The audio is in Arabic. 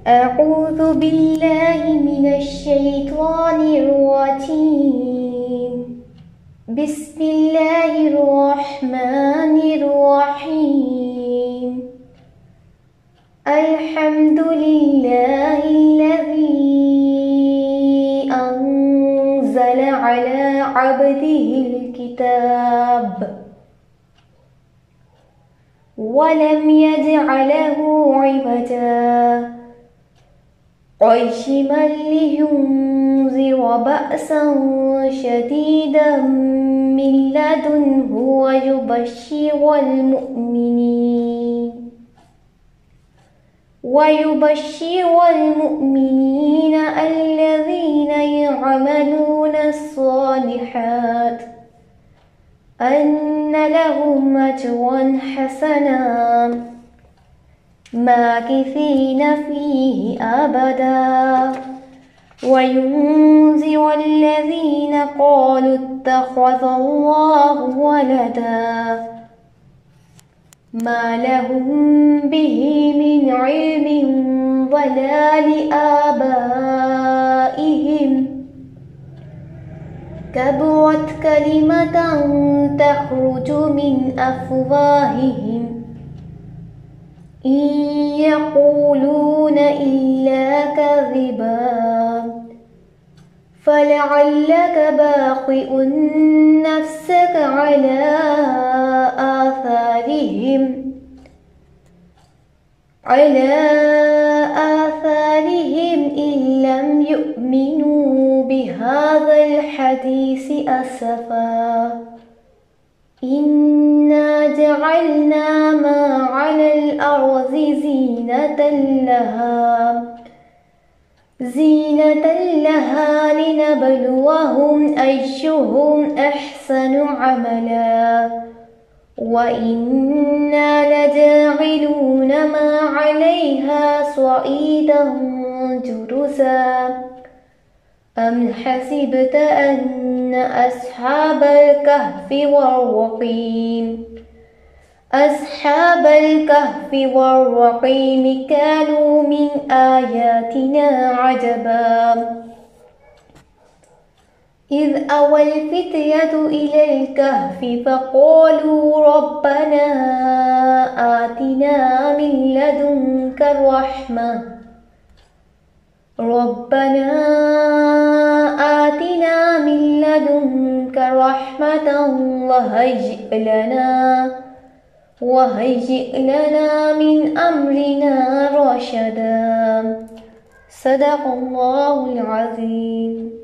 أعوذ بالله من الشيطان الرجيم. بسم الله الرحمن الرحيم. الحمد لله الذي أنزل على عبده الكتاب ولم يجعله عوجا قيما لينذر بأسا شديدا من لدنه ويبشر المؤمنين الذين يعملون الصالحات أن لهم أجرا حسنا ماكثين فيه أبدا وينذر الذين قالوا اتخذ الله ولدا ما لهم به من علم ولا لآبائهم كبرت كلمة تخرج من أفواههم إن يقولون إلا كذبا فلعلك باخئ نفسك على آثارهم إن لم يؤمنوا بهذا الحديث أسفا إنا جعلنا ما على الأرض زينة لها لنبلوهم أيهم أحسن عملا وإنا لجاعلون ما عليها صعيدا جرزا أم حسبت أن أصحاب الكهف والرقيم كانوا من آياتنا عجبا إذ أوى الفتية إلى الكهف فقالوا ربنا آتنا من لدنك رحمة وهيئ لنا من أمرنا رشدا. صدق الله العظيم.